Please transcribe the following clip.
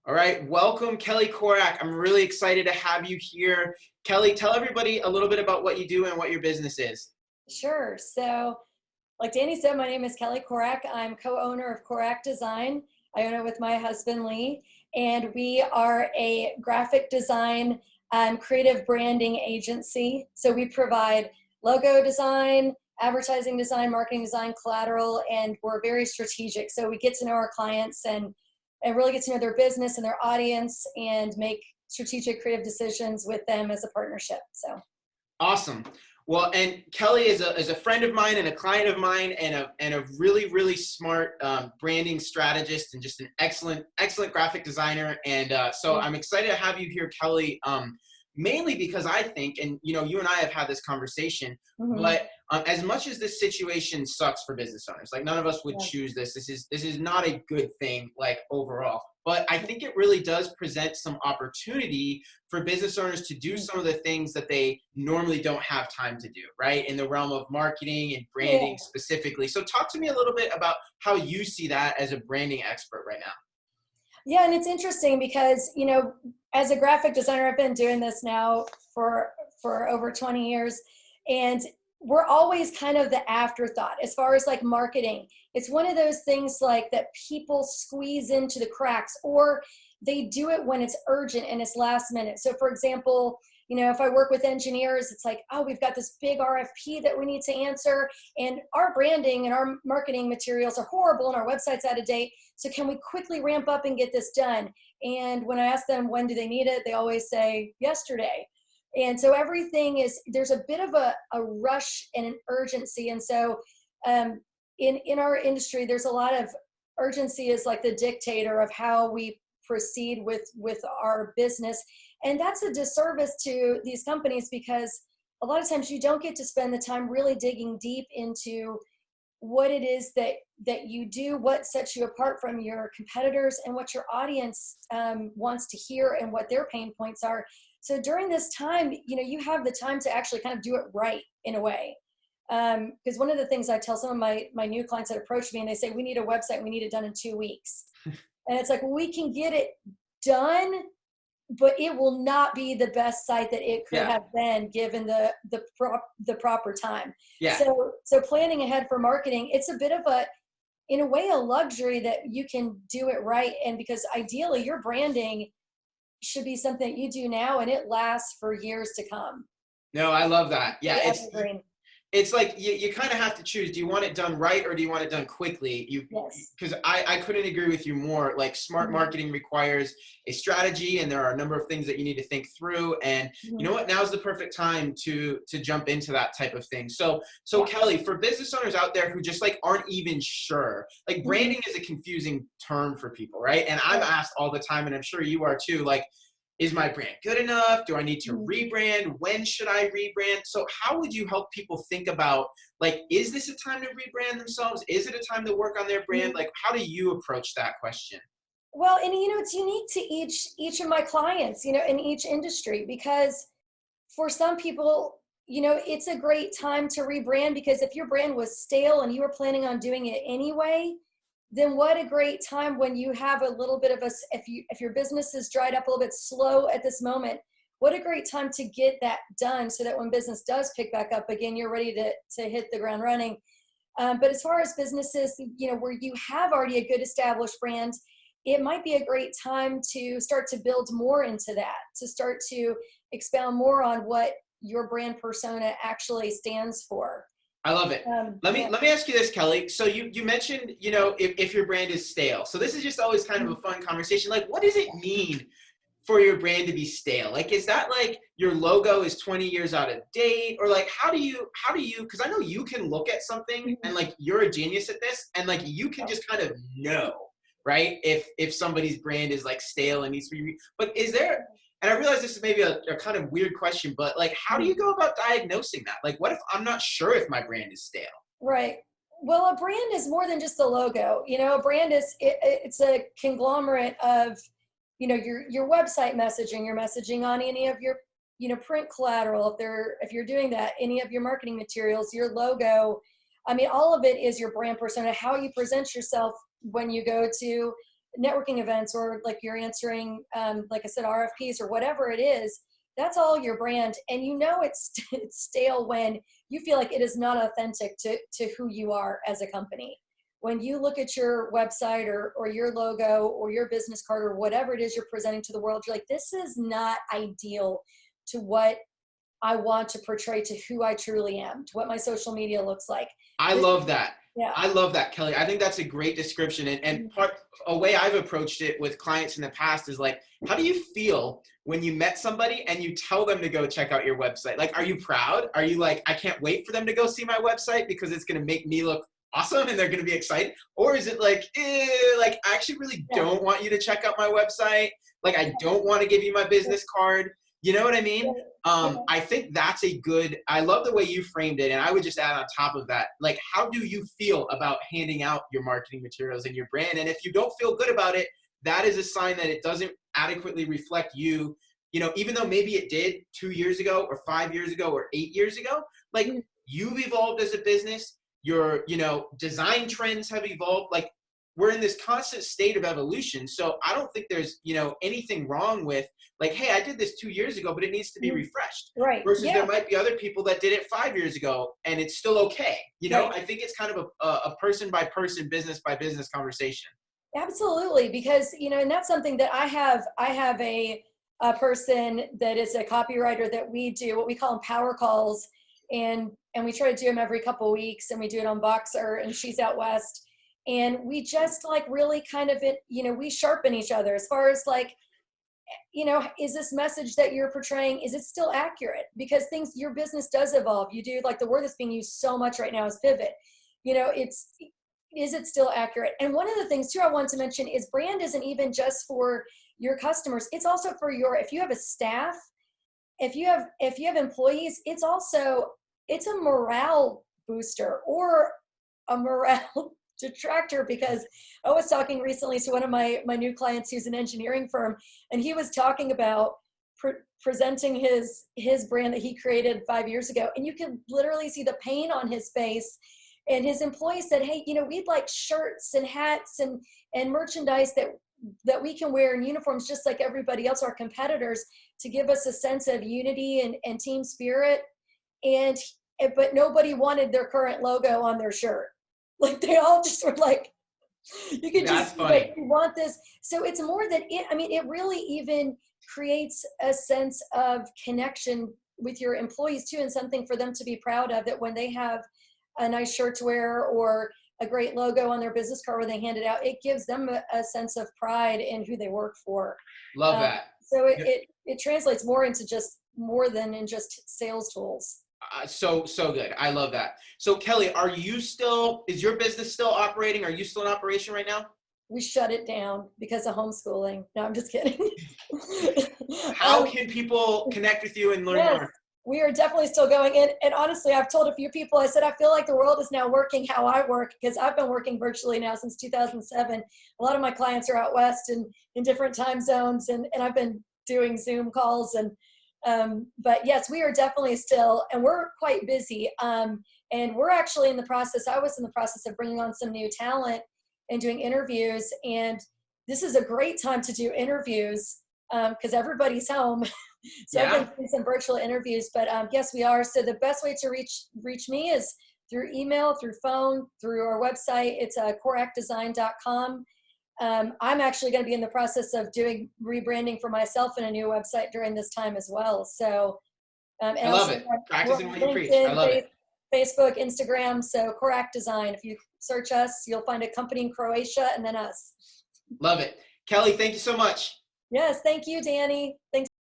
All right, welcome Kelly Korak. I'm really excited to have you here. Kelly, tell everybody a little bit about what you do and what your business is. Sure. So, like Danny said, my name is Kelly Korak. I'm co-owner of Korak Design. I own it with my husband Lee, and we are a graphic design creative branding agency. So we provide logo design, advertising design, marketing design, collateral, and we're very strategic. So we get to know our clients and really get to know their business and their audience and make strategic creative decisions with them as a partnership. So. Awesome. Well, and Kelly is a friend of mine and a client of mine and a really, really smart branding strategist and just an excellent graphic designer. And so I'm excited to have you here, Kelly, mainly because I think, and you and I have had this conversation, Mhm. but as much as this situation sucks for business owners, like none of us would Yeah. choose this. This is not a good thing, like overall. But I think it really does present some opportunity for business owners to do some of the things that they normally don't have time to do, right? In the realm of marketing and Yeah. branding specifically. So talk to me a little bit about how you see that as a branding expert right now. Yeah, and it's interesting because, as a graphic designer, I've been doing this now for over 20 years, and we're always kind of the afterthought as far as like marketing. It's one of those things like that people squeeze into the cracks, or they do it when it's urgent and it's last minute. So for example, if I work with engineers, it's like, oh, we've got this big RFP that we need to answer, and our branding and our marketing materials are horrible and our website's out of date. So can we quickly ramp up and get this done? And when I ask them when do they need it, they always say yesterday. And so there's a bit of a rush and an urgency. And so in our industry, there's a lot of urgency is like the dictator of how we proceed with our business. And that's a disservice to these companies because a lot of times you don't get to spend the time really digging deep into what it is that you do, what sets you apart from your competitors, and what your audience wants to hear and what their pain points are. So during this time, you have the time to actually kind of do it right in a way. Because one of the things I tell some of my new clients that approach me and they say, we need a website, we need it done in 2 weeks. And it's like, well, we can get it done, but it will not be the best site that it could Yeah. have been given the proper time. Yeah. So planning ahead for marketing, it's a bit of in a way, a luxury that you can do it right. And because ideally your branding should be something that you do now and it lasts for years to come. No, I love that. Yeah, Be it's evergreen. it's like you kind of have to choose. Do you want it done right or do you want it done quickly? Yes. Because I couldn't agree with you more. Like smart Mhm. marketing requires a strategy, and there are a number of things that you need to think through. And you know Mhm. what? Now's the perfect time to jump into that type of thing. So Yeah. Kelly, for business owners out there who just like aren't even sure, like Mhm. branding is a confusing term for people, right? And I'm Right. asked all the time, and I'm sure you are too. Like, is my brand good enough? Do I need to Mhm. rebrand? When should I rebrand? So how would you help people think about, like, is this a time to rebrand themselves? Is it a time to work on their brand? Mhm. Like, how do you approach that question? Well, and it's unique to each of my clients, in each industry, because for some people, it's a great time to rebrand because if your brand was stale and you were planning on doing it anyway, then what a great time when you have a little bit of if your business is dried up a little bit slow at this moment, what a great time to get that done so that when business does pick back up again, you're ready to hit the ground running. But as far as businesses, where you have already a good established brand, it might be a great time to start to build more into that, to start to expound more on what your brand persona actually stands for. I love it. Let me Yeah. let me ask you this, Kelly. So you mentioned, if your brand is stale. So this is just always kind of a fun conversation. Like, what does it mean for your brand to be stale? Like, is that like your logo is 20 years out of date? Or like, how do you, because I know you can look at something and like you're a genius at this and like you can just kind of know, right? If somebody's brand is like stale and needs to be, but is there, and I realize this is maybe a kind of weird question, but like, how do you go about diagnosing that? Like, what if I'm not sure if my brand is stale? Right. Well, a brand is more than just a logo. A brand it's a conglomerate of, your website messaging, your messaging on any of your, print collateral. If you're doing that, any of your marketing materials, your logo. I mean, all of it is your brand persona, how you present yourself when you go to networking events, or like you're answering, like I said, RFPs or whatever it is, that's all your brand. And you know it's stale when you feel like it is not authentic to who you are as a company. When you look at your website or your logo or your business card or whatever it is you're presenting to the world, you're like, this is not ideal to what I want to portray, to who I truly am, to what my social media looks like. I love that. Yeah. I love that, Kelly. I think that's a great description. And a way I've approached it with clients in the past is like, how do you feel when you met somebody and you tell them to go check out your website? Like, are you proud? Are you like, I can't wait for them to go see my website because it's going to make me look awesome and they're going to be excited? Or is it like, like, I actually really don't want you to check out my website. Like, I don't want to give you my business card. You know what I mean? I think that's I love the way you framed it. And I would just add on top of that, like, how do you feel about handing out your marketing materials and your brand? And if you don't feel good about it, that is a sign that it doesn't adequately reflect you, even though maybe it did 2 years ago or 5 years ago or 8 years ago. Like, you've evolved as a business. Your, design trends have evolved. Like, we're in this constant state of evolution. So I don't think there's, anything wrong with like, hey, I did this 2 years ago, but it needs to be refreshed. Right. Versus there might be other people that did it 5 years ago and it's still okay. Right. I think it's kind of a person by person, business by business conversation. Absolutely. Because, and that's something that I have a person that is a copywriter that we do what we call them power calls. And we try to do them every couple of weeks, and we do it on Boxer, and she's out west. And we just like really kind of we sharpen each other as far as like, is this message that you're portraying, is it still accurate? Because your business does evolve. You do, like, the word that's being used so much right now is pivot. Is it still accurate? And one of the things too I want to mention is brand isn't even just for your customers. It's also for if you have a staff, if you have employees, it's a morale booster or a morale detractor. Because I was talking recently to one of my new clients who's an engineering firm, and he was talking about presenting his brand that he created 5 years ago, and you can literally see the pain on his face. And his employees said, hey, we'd like shirts and hats and merchandise that we can wear in uniforms just like everybody else, our competitors, to give us a sense of unity and team spirit. But nobody wanted their current logo on their shirt. Like, they all just were like, you can just like, we want this. So it's more that it really even creates a sense of connection with your employees too, and something for them to be proud of, that when they have a nice shirt to wear or a great logo on their business card when they hand it out, it gives them a sense of pride in who they work for. Love that. So it translates more than in just sales tools. So good. I love that. So Kelly, is your business still operating? Are you still in operation right now? We shut it down because of homeschooling. No, I'm just kidding. How can people connect with you and learn more? We are definitely still going. And honestly, I've told a few people, I said, I feel like the world is now working how I work, because I've been working virtually now since 2007. A lot of my clients are out west and in different time zones, and I've been doing Zoom calls. But yes, we are definitely still, and we're quite busy. And we're actually I was in the process of bringing on some new talent and doing interviews. And this is a great time to do interviews because everybody's home. So yeah. I've been doing some virtual interviews, but yes, we are. So the best way to reach me is through email, through phone, through our website. It's korakdesign.com. I'm actually going to be in the process of doing rebranding for myself and a new website during this time as well. So and I love it. Practicing what you preach. I love it. Facebook, Instagram. So Korak Design. If you search us, you'll find a company in Croatia and then us. Love it. Kelly, thank you so much. Yes, thank you, Danny. Thanks.